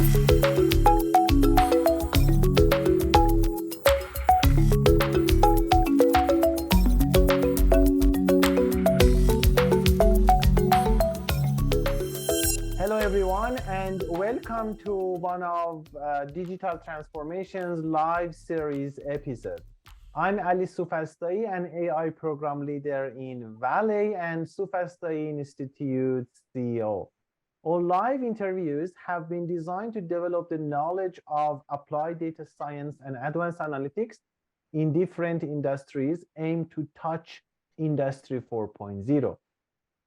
Hello, everyone, and welcome to one of Digital Transformation's live series episode. I'm Ali Soofastaei, an AI program leader in Valley and Soofastaei-Institute CEO. All live interviews have been designed to develop the knowledge of applied data science and advanced analytics in different industries aimed to touch Industry 4.0.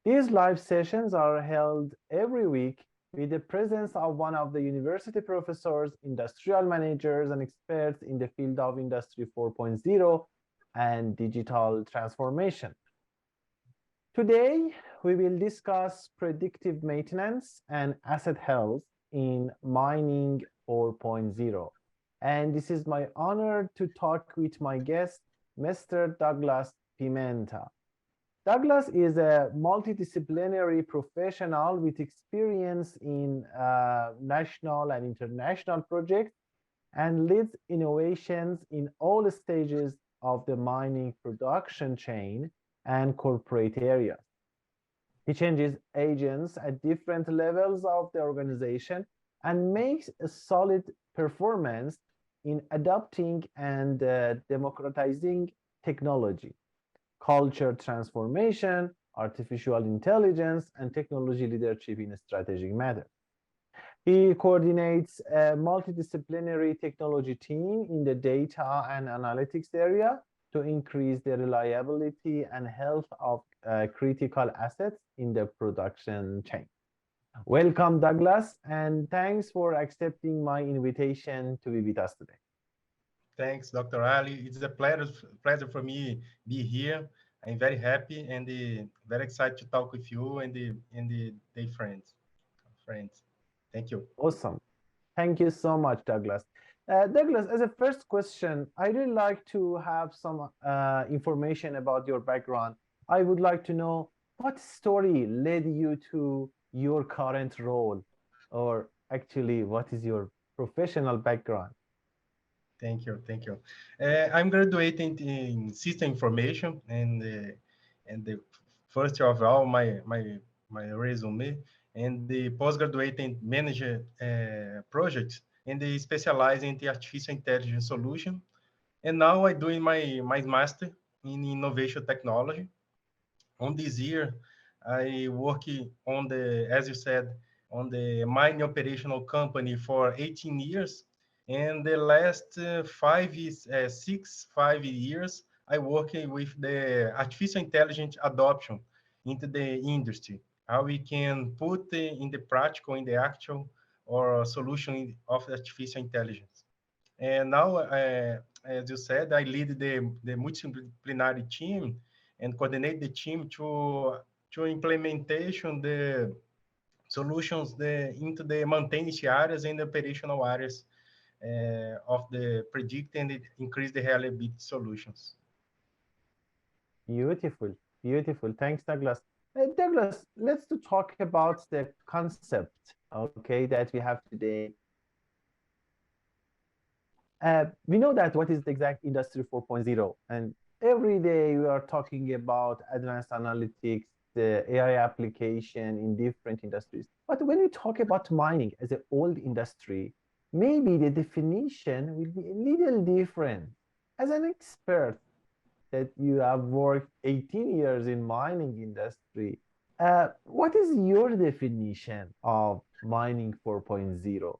These live sessions are held every week with the presence of one of the university professors, industrial managers, and experts in the field of Industry 4.0 and digital transformation. Today, we will discuss predictive maintenance and asset health in Mining 4.0. And this is my honor to talk with my guest, Mr. Douglas Pimenta. Douglas is a multidisciplinary professional with experience in national and international projects and leads innovations in all stages of the mining production chain and corporate areas. He changes agents at different levels of the organization and makes a solid performance in adopting and democratizing technology, culture transformation, artificial intelligence, and technology leadership in strategic matters. He coordinates a multidisciplinary technology team in the data and analytics area to increase the reliability and health of critical assets in the production chain. Welcome, Douglas, and thanks for accepting my invitation to be with us today. Thanks, Dr. Ali. It's a pleasure for me be here. I'm very happy and very excited to talk with you and the friends. Thank you. Awesome. Thank you so much, Douglas. Douglas, as a first question, I'd really like to have some information about your background. I would like to know what story led you to your current role, or actually, what is your professional background? Thank you. I'm graduating in system information, and the first of all, my resume, and the postgraduate manager projects, and they specialize in the artificial intelligence solution. And now I'm doing my master in innovation technology. On this year, I work on the, as you said, on the mining operational company for 18 years. And the last 5 years, I work with the artificial intelligence adoption into the industry. How we can put in the practical, in the actual, or solution of artificial intelligence. And now, as you said, I lead the multidisciplinary team and coordinate the team to implementation the solutions into the maintenance areas and the operational areas of the predict and increase the reliability solutions. Beautiful. Thanks, Douglas. Douglas, let's talk about the concept, okay, that we have today. We know that what is the exact Industry 4.0, and every day we are talking about advanced analytics, the AI application in different industries. But when we talk about mining as an old industry, maybe the definition will be a little different. As an expert that you have worked 18 years in mining industry, what is your definition of mining 4.0?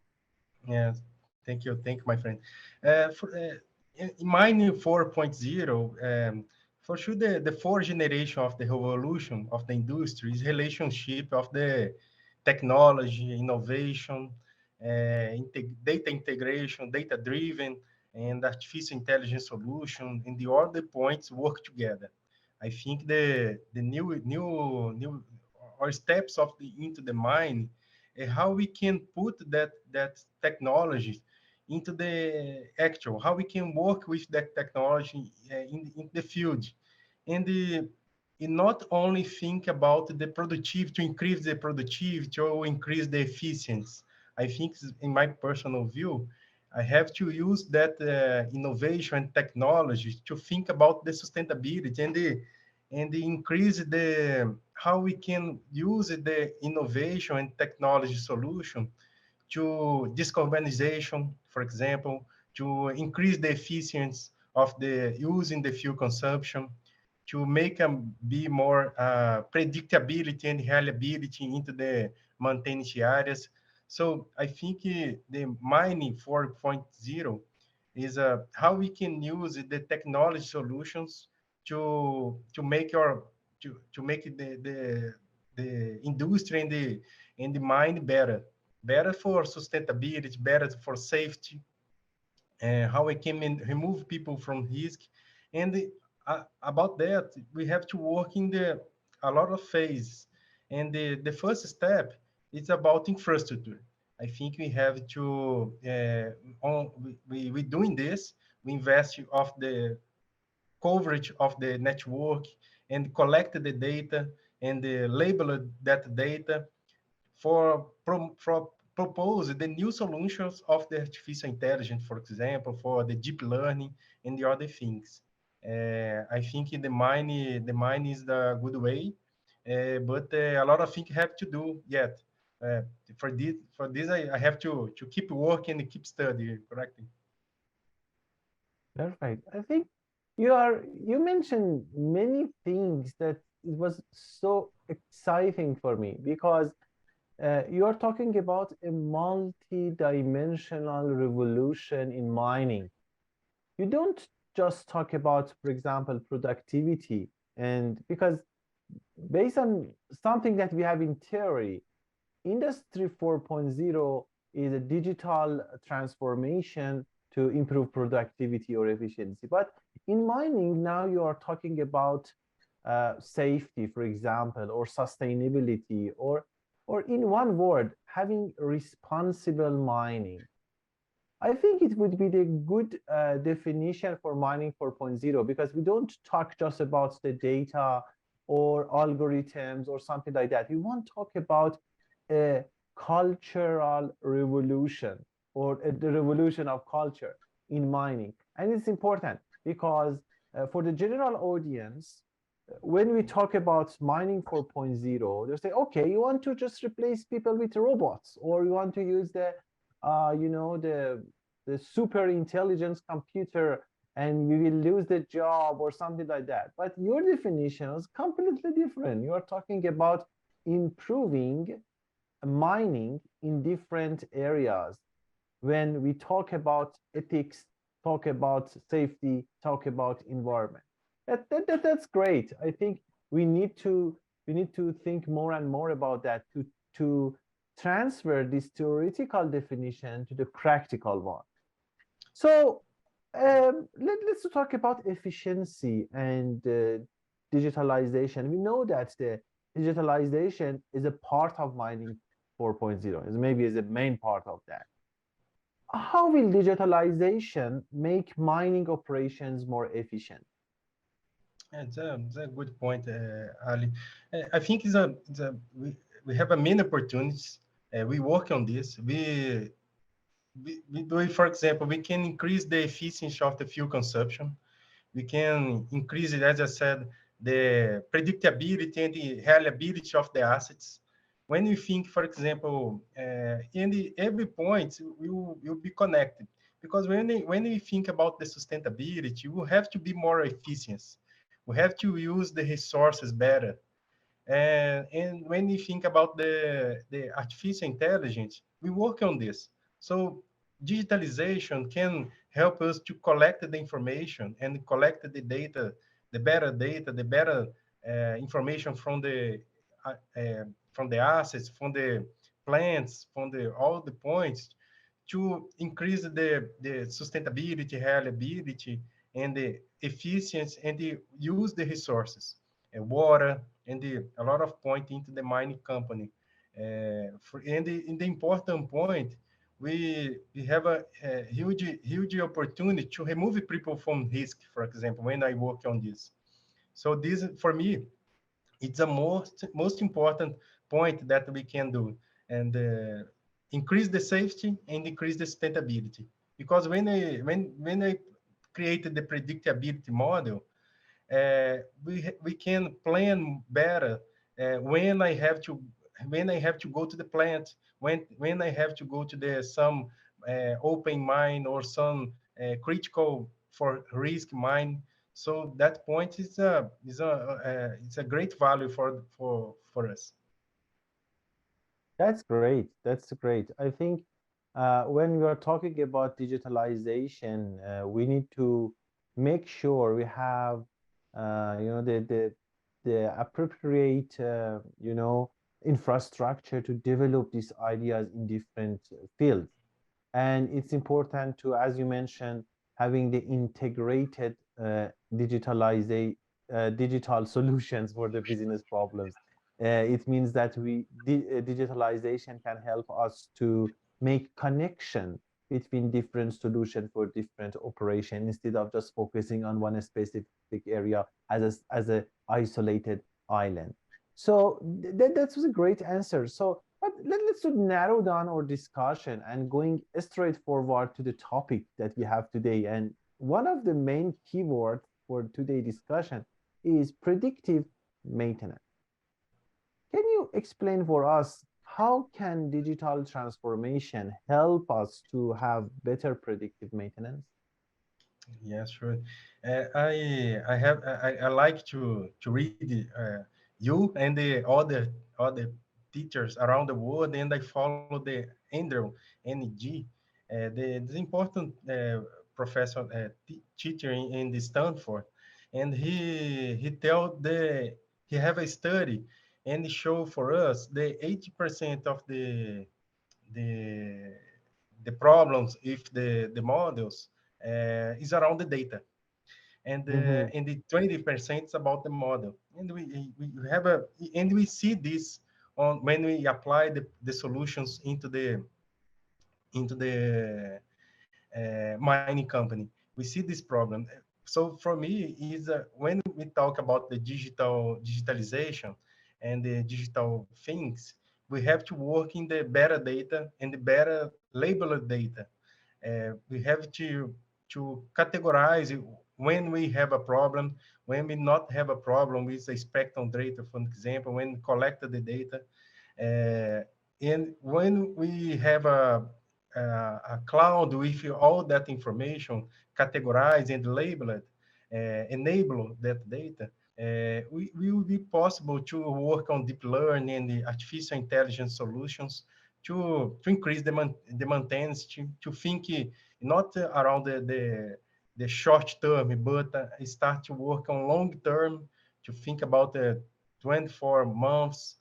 Yes, thank you, my friend. In mining 4.0, for sure, the fourth generation of the revolution of the industry is relationship of the technology, innovation, data integration, data-driven, and artificial intelligence solution, and the other points work together. I think the new or steps of into the mine, how we can put that technology into the actual, how we can work with that technology in the field, and not only think about the productivity to increase the productivity or increase the efficiency. I think, in my personal view, I have to use that innovation and technology to think about the sustainability and the increase the how we can use the innovation and technology solution to decarbonization, for example, to increase the efficiency of the using the fuel consumption, to make them be more predictability and reliability into the maintenance areas. So I think the mining 4.0 is how we can use the technology solutions to make our to make the industry and the mine better for sustainability, better for safety, how we can remove people from risk. And about that, we have to work in a lot of phases. And the first step is about infrastructure. I think we have to, we doing this, we invest of the coverage of the network and collect the data and label that data for propose the new solutions of the artificial intelligence, for example, for the deep learning and the other things. I think the mine is the good way, but a lot of things have to do yet. Uh, for this, I have to keep working and keep studying, correct? Perfect. I think you mentioned many things that it was so exciting for me because you are talking about a multi-dimensional revolution in mining. You don't just talk about, for example, productivity, and because based on something that we have in theory, Industry 4.0 is a digital transformation to improve productivity or efficiency. But in mining, now you are talking about safety, for example, or sustainability, or in one word, having responsible mining. I think it would be the good definition for mining 4.0 because we don't talk just about the data or algorithms or something like that. We want to talk about a cultural revolution or the revolution of culture in mining. And it's important because for the general audience, when we talk about mining 4.0, they say, okay, you want to just replace people with robots, or you want to use the super intelligence computer and we will lose the job or something like that. But your definition is completely different. You are talking about improving mining in different areas. When we talk about ethics, talk about safety, talk about environment. That's great. I think we need to think more and more about that to transfer this theoretical definition to the practical one. So let's talk about efficiency and digitalization. We know that the digitalization is a part of mining 4.0, is maybe is a main part of that. How will digitalization make mining operations more efficient? It's a good point, Ali. I think we have a many opportunities. We work on this. We do it, for example, we can increase the efficiency of the fuel consumption. We can increase it, as I said, the predictability and the reliability of the assets. When we think, for example, every point will be connected. Because when we think about the sustainability, we have to be more efficient. We have to use the resources better. And when you think about the artificial intelligence, we work on this. So digitalization can help us to collect the information and collect the data, the better information from the assets, from the plants, from all the points to increase the sustainability, reliability, and the efficiency and the use the resources, water, and a lot of point into the mining company. In the important point, we have a huge opportunity to remove people from risk. For example, when I work on this, so this for me, it's a most important point that we can do, and increase the safety and increase the sustainability. Because when I created the predictability model, we can plan better when I have to go to the plant, when I have to go to the some open mine or some critical for risk mine. So that point is a great value for us. That's great. That's great. I think when we are talking about digitalization, we need to make sure we have, the appropriate, infrastructure to develop these ideas in different fields. And it's important to, as you mentioned, having the integrated digital solutions for the business problems. It means that digitalization can help us to make connection between different solutions for different operation instead of just focusing on one specific area as a isolated island. So that was a great answer. So but let's narrow down our discussion and going straight forward to the topic that we have today. And one of the main keywords for today's discussion is predictive maintenance. Can you explain for us how can digital transformation help us to have better predictive maintenance? Yeah, sure. I like to read you and the other teachers around the world, and I follow the Andrew NG, the important professor teacher in the Stanford, and he have a study and show for us the 80% of the the problems if the models is around the data, Mm-hmm. and the 20% is about the model. And we have a and we see this on when we apply the solutions into the mining company. We see this problem. So for me, is when we talk about the digitalization and the digital things, we have to work in the better data and the better labeled data. We have to categorize when we have a problem, when we not have a problem with the spectrum data, for example, when we collect the data, uh, and when we have a cloud with all that information categorized and labeled, enable that data, we will be possible to work on deep learning and the artificial intelligence solutions to increase the maintenance, to think not around the short term, but start to work on long term, to think about the 24 months,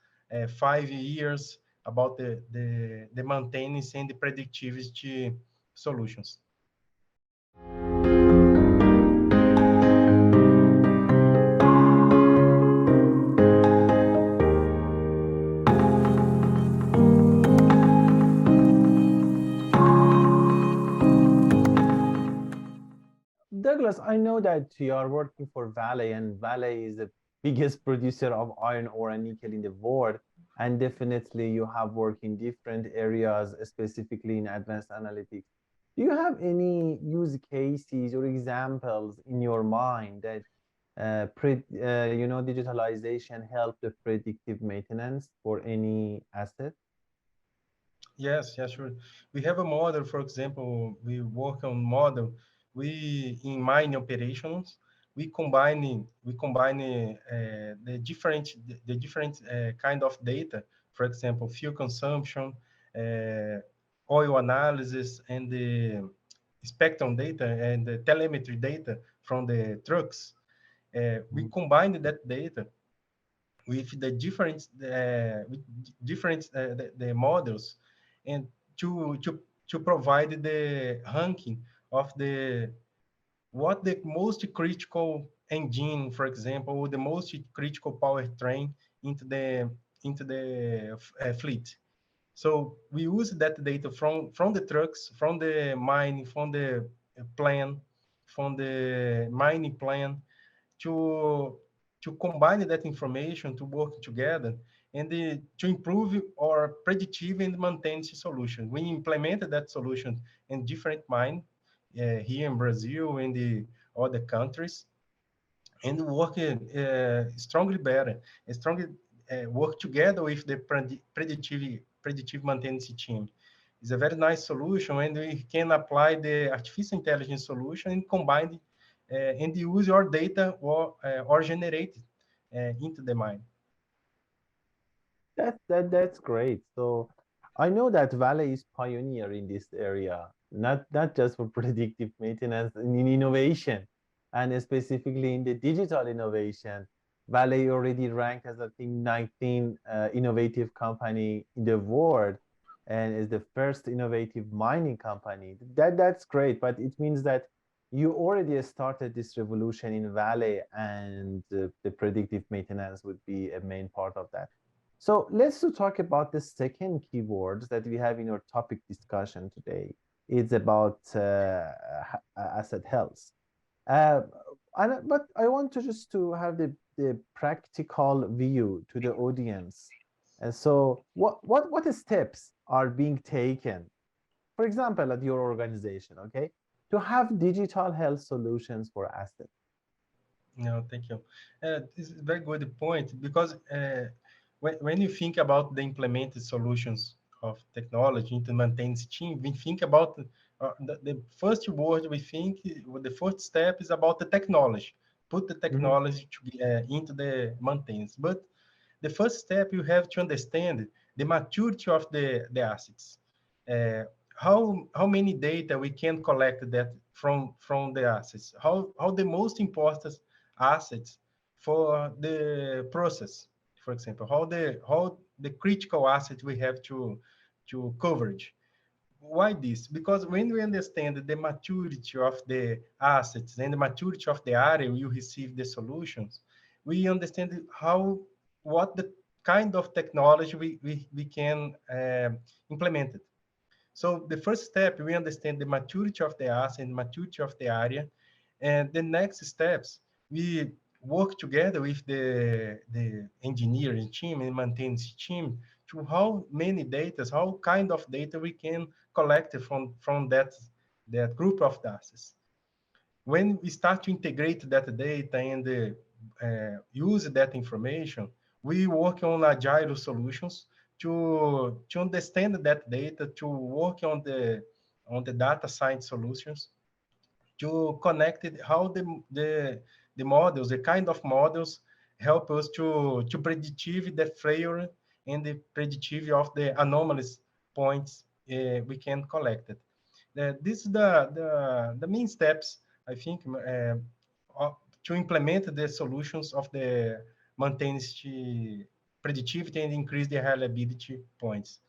5 years, about the maintenance and the predictivity solutions. Douglas, I know that you are working for Vale, and Vale is the biggest producer of iron ore and nickel in the world. And definitely, you have worked in different areas, specifically in advanced analytics. Do you have any use cases or examples in your mind that digitalization help the predictive maintenance for any asset? Yes, yes, sure. We have a model, for example, we work on model. In mine operations, we combine the different kind of data. For example, fuel consumption, uh, oil analysis, and the spectrum data and the telemetry data from the trucks. We combine that data with the models, and to provide the ranking of the what the most critical engine, for example, or the most critical powertrain into the fleet. So we use that data from the trucks, from the mine, from the plan, from the mining plan, to combine that information to work together and to improve our predictive and maintenance solution. We implemented that solution in different mines here in Brazil and the other countries, and work strongly better, strongly work together with the predictive maintenance team. It's a very nice solution, and we can apply the artificial intelligence solution and combine and use your data or generate into the mine. That's great. So I know that Vale is pioneer in this area, not just for predictive maintenance, in innovation, and specifically in the digital innovation. Vale already ranked as I think 19 innovative company in the world, and is the first innovative mining company. That's great, but it means that you already started this revolution in Vale, and the predictive maintenance would be a main part of that. So let's to talk about the second keywords that we have in our topic discussion today. It's about asset health. Uh, but I want to just to have the practical view to the audience. And so what steps are being taken, for example, at your organization, okay, to have digital health solutions for assets? No, thank you. This is a very good point because when you think about the implemented solutions of technology into maintenance team, we think about the first word we think, the first step is about the technology. Put the Mhm. technology into the maintenance. But the first step, you have to understand the maturity of the assets. Uh, how many data we can collect that from the assets? How the most important assets for the process, for example, how the critical asset we have to coverage. Why this? Because when we understand the maturity of the assets and the maturity of the area you receive the solutions, we understand what the kind of technology we can implement it. So the first step, we understand the maturity of the asset and maturity of the area. And the next steps, we work together with the engineering team and maintenance team to how many data, how kind of data we can collect from that group of assets. When we start to integrate that data and use that information, we work on agile solutions to understand that data, to work on the data science solutions, to connect it, how the models, the kind of models help us to predictive the failure and the predictive of the anomalous points we can collect it. This is the main steps, I think, to implement the solutions of the maintenance predictivity and increase the reliability points.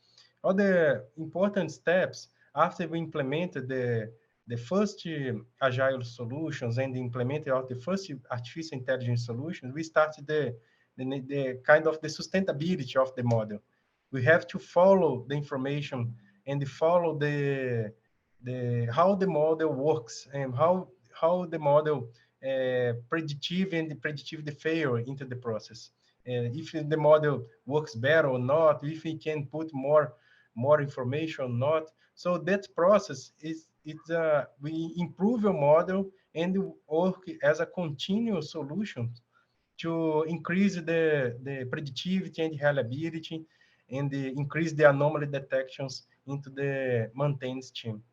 Other important steps after we implemented the first agile solutions and implemented the first artificial intelligence solutions, we started the kind of the sustainability of the model. We have to follow the information and follow the how the model works and how the model predictive and predictive the failure into the process. If the model works better or not, if we can put more information or not. So that process is we improve your model and work as a continuous solution to increase the predictivity and reliability and increase the anomaly detections into the maintenance team.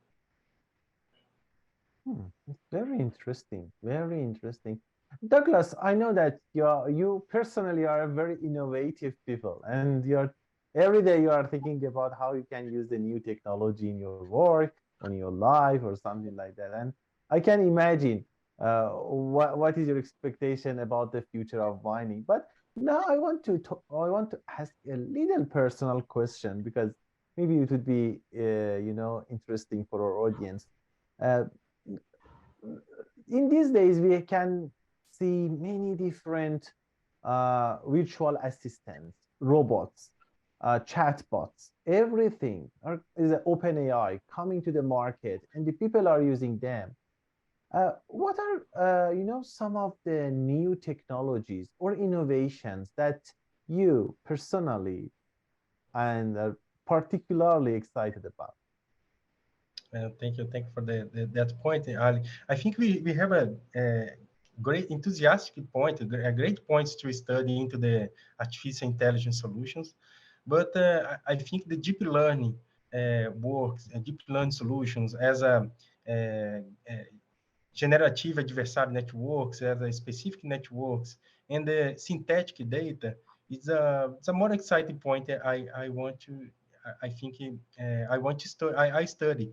It's very interesting. Very interesting. Douglas, I know that you personally are a very innovative people, and you're every day you are thinking about how you can use the new technology in your work, on your life, or something like that. And I can imagine what is your expectation about the future of mining. But now I want to ask a little personal question because maybe it would be interesting for our audience. Uh, in these days, we can see many different virtual assistants, robots, chatbots, everything is an open AI coming to the market, and the people are using them. What are some of the new technologies or innovations that you personally and are particularly excited about? Thank you for that point, Ali. I think we have a great enthusiastic point, a great points to study into the artificial intelligence solutions. But I think the deep learning works, deep learning solutions as a generative adversarial networks, as a specific networks, and the synthetic data, it's a more exciting point. I want to, I think I want to study. I study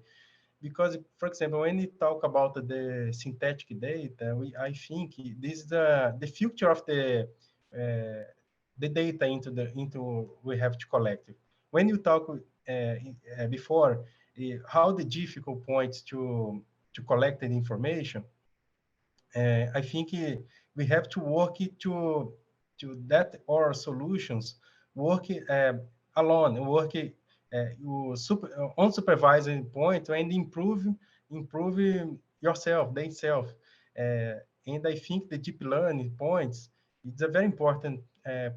because, for example, when we talk about the synthetic data, I think this is the future of the data into we have to collect. When you talk before how the difficult points to collect the information, I think we have to work it to that our solutions work alone, work unsupervised point and improve yourself, themselves. And I think the deep learning points it's a very important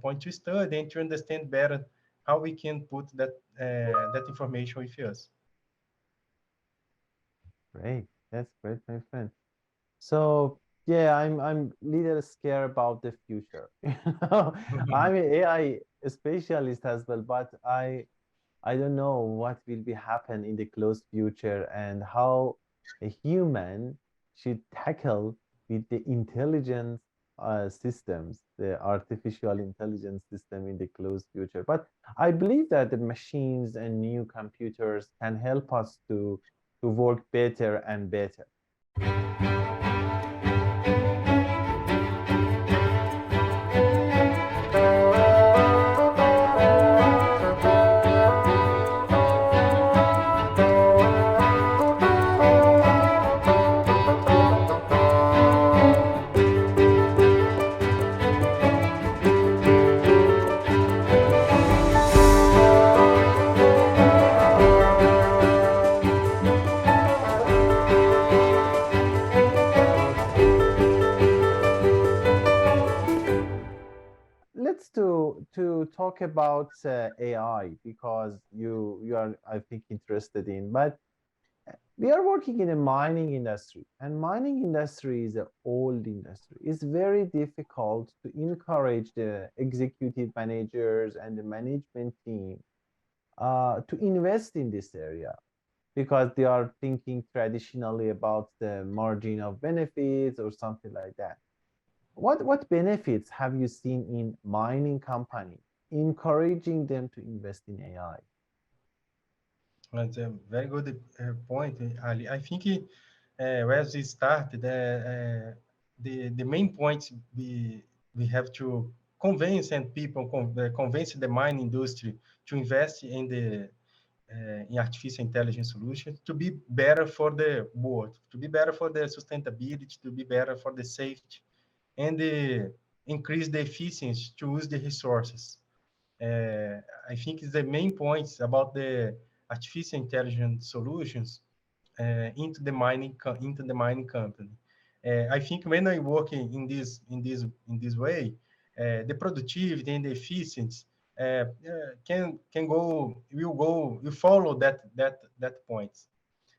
point to study and to understand better how we can put that information with us. Great. That's great, my friend. So yeah, I'm little scared about the future. I'm an AI specialist as well, but I don't know what will be happen in the close future and how a human should tackle with the intelligence systems, the artificial intelligence system in the close future. But I believe that the machines and new computers can help us to work better and better. Let's to talk about AI because you are I think interested in, but we are working in a mining industry, and mining industry is an old industry. It's very difficult to encourage the executive managers and the management team to invest in this area because they are thinking traditionally about the margin of benefits or something like that. What benefits have you seen in mining company encouraging them to invest in AI? That's a very good point, Ali. I think as we started, the main points we have to convince and people convince the mining industry to invest in artificial intelligence solutions to be better for the world, to be better for the sustainability, to be better for the safety, and increase the efficiency to use the resources. I think it's the main points about the artificial intelligence solutions into the mining company. I think when I work in this way, the productivity and the efficiency can go will follow that point.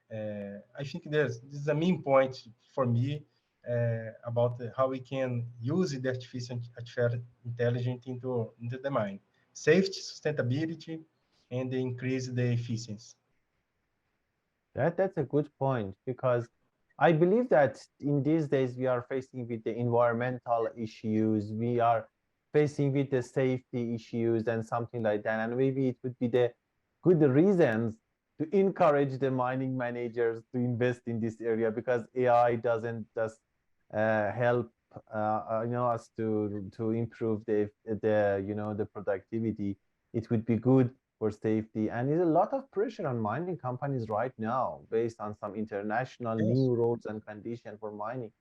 I think this is a main point for me about how we can use the artificial intelligence into the mine. Safety, sustainability, and increase the efficiency. That's a good point because I believe that in these days we are facing with the environmental issues, we are facing with the safety issues and something like that. And maybe it would be the good reasons to encourage the mining managers to invest in this area because AI doesn't just help us to improve the the productivity. It would be good for safety. And there's a lot of pressure on mining companies right now based on some international Yes, new rules and conditions for mining.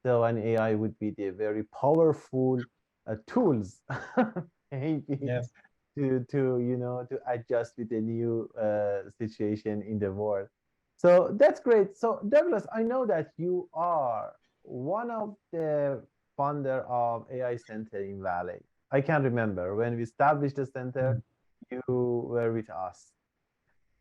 So an AI would be the very powerful tools maybe yes. to adjust with the new situation in the world. So that's great. So Douglas, I know that you are one of the founder of AI Center in Valley. I can remember when we established the center, you were with us.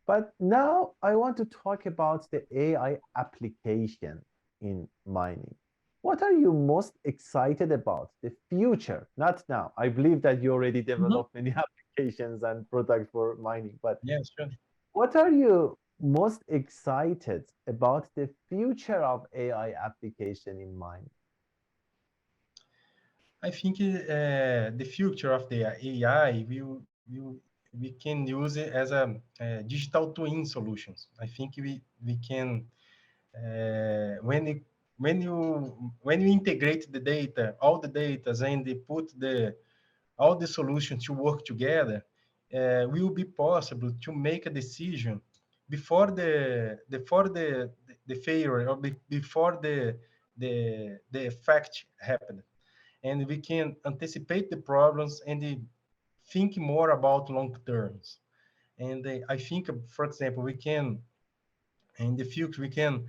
But now I want to talk about the AI application in mining. What are you most excited about? The future, not now. I believe that you already Mhm. developed many applications and products for mining, but Yes, sure. what are you most excited about the future of AI application in mining? I think the future of the AI we can use it as a digital twin solutions. I think we can when it, when you integrate the data, all the data, and they put the all the solutions to work together, will be possible to make a decision before the failure or before the fact happened, and we can anticipate the problems and think more about long terms. And I think, for example, we can in the future we can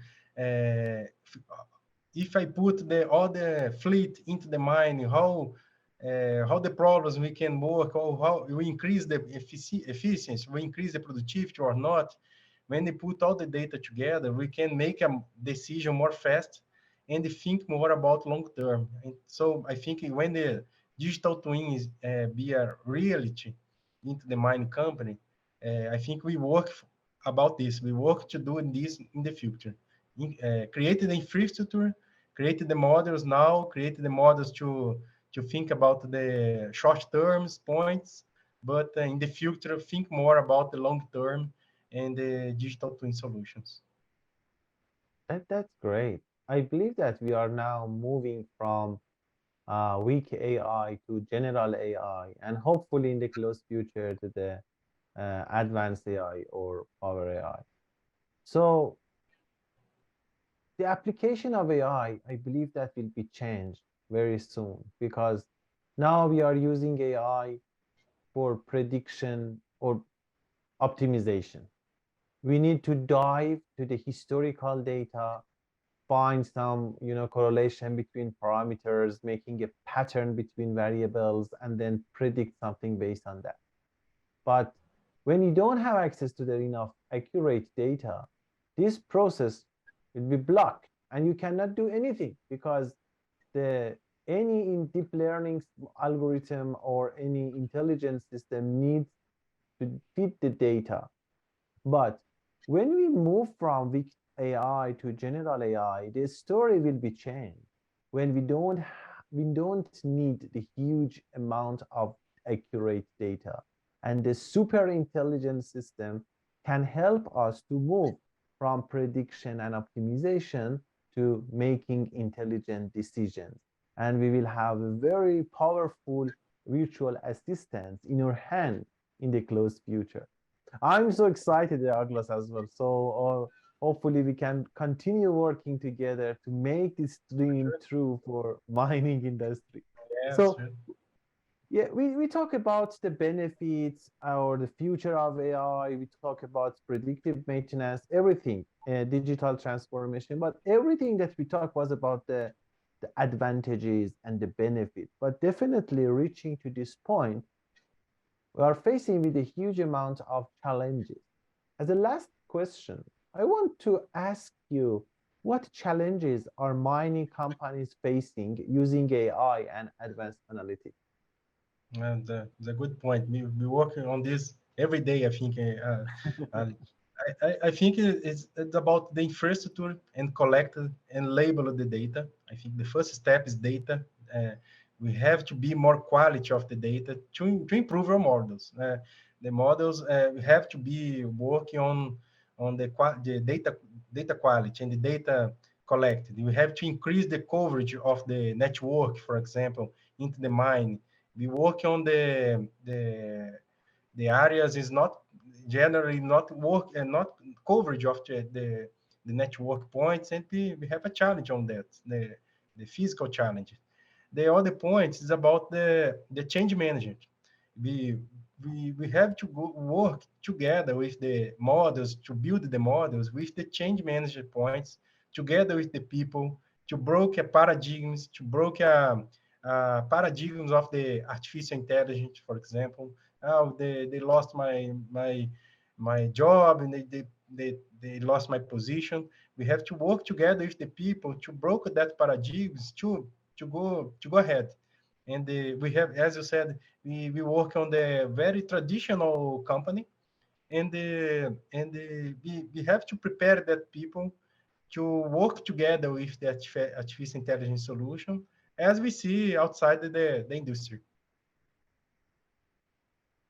if I put the all the fleet into the mine, how the problems we can work, or how we increase the efficiency, we increase the productivity or not. When we put all the data together, we can make a decision more fast and think more about long term. And so I think when the digital twin is be a reality into the mining company, I think we work about this. We work to do this in the future. Create the infrastructure, create the models now, create the models to think about the short terms points, but in the future, think more about the long term and the digital twin solutions. That's great. I believe that we are now moving from weak AI to general AI, and hopefully in the close future to the advanced AI or power AI. So the application of AI, I believe that will be changed very soon because now we are using AI for prediction or optimization. We need to dive to the historical data, find some correlation between parameters, making a pattern between variables, and then predict something based on that. But when you don't have access to the enough accurate data, this process will be blocked and you cannot do anything because the any in deep learning algorithm or any intelligence system needs to feed the data. But when we move from weak AI to general AI, the story will be changed. When we don't need the huge amount of accurate data, and the super intelligence system can help us to move from prediction and optimization to making intelligent decisions. And we will have a very powerful virtual assistant in your hand in the close future. I'm so excited, Douglas, as well. So hopefully we can continue working together to make this dream Sure. true for mining industry. Yes, So sure. yeah, we talk about the benefits or the future of AI. We talk about predictive maintenance, everything, digital transformation. But everything that we talked was about the advantages and the benefit. But definitely reaching to this point, we are facing with a huge amount of challenges. As a last question, I want to ask you what challenges are mining companies facing using AI and advanced analytics? And the good point. We working on this every day. I think. Uh, I think it's about the infrastructure and collect and label the data. I think the first step is data. Uh, we have to be more quality of the data to improve our models. The models we have to be working on the data quality and the data collected. We have to increase the coverage of the network, for example, into the mine. We work on the areas is not generally not work and not coverage of the network points, and we have a challenge on that, the physical challenge. The other point is about the change management. We we have to go work together with the models to build the models with the change management points together with the people to break a paradigms, to break paradigms of the artificial intelligence, for example. Oh, they lost my job and they lost my position. We have to work together with the people to break that paradigms to go ahead. And we have, as you said, we work on the very traditional company, and we have to prepare that people to work together with the artificial intelligence solution as we see outside the industry.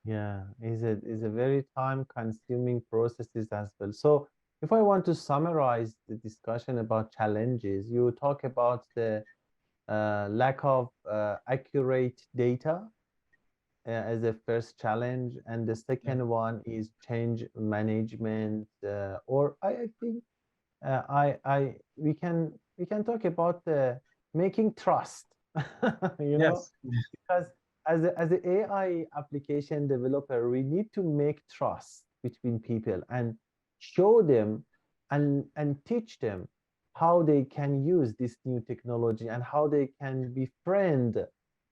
Yeah, is a very time-consuming processes as well. So if I want to summarize the discussion about challenges, you talk about the lack of accurate data as a first challenge, and the Yeah. second one is change management, or I think we can talk about the making trust, you know, Yes. because as a AI application developer, we need to make trust between people and show them and teach them how they can use this new technology and how they can befriend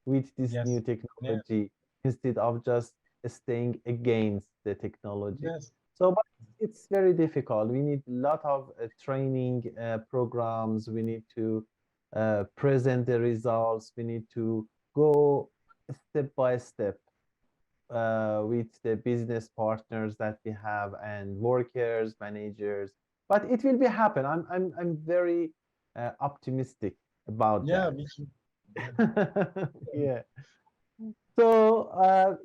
with this new Yes. Yeah. technology instead of just staying against the technology. Yes. So, but it's very difficult. We need a lot of training programs. We need to present the results. We need to go step by step with the business partners that we have and workers, managers. But it will be happen. I'm very optimistic about Yeah. that. Me too. Yeah. Yeah. So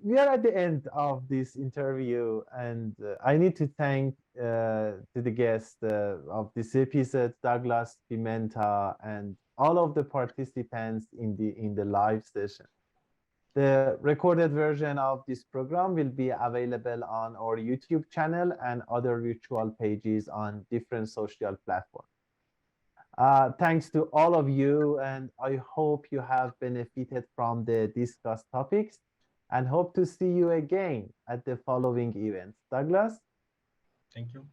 we are at the end of this interview, and I need to thank to the guest of this episode, Douglas Pimenta, and all of the participants in the live session. The recorded version of this program will be available on our YouTube channel and other virtual pages on different social platforms. Thanks to all of you, and I hope you have benefited from the discussed topics and hope to see you again at the following events. Douglas, Thank you.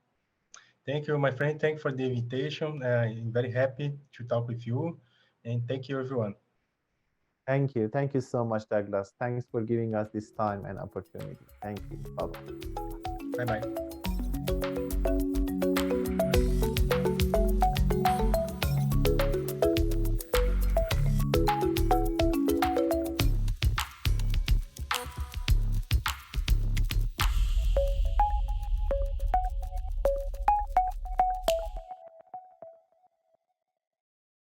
Thank you, my friend. Thank you for the invitation. I'm very happy to talk with you, and thank you, everyone. thank you. Thank you so much, Douglas. Thanks for giving us this time and opportunity. Thank you. Bye bye. Bye bye.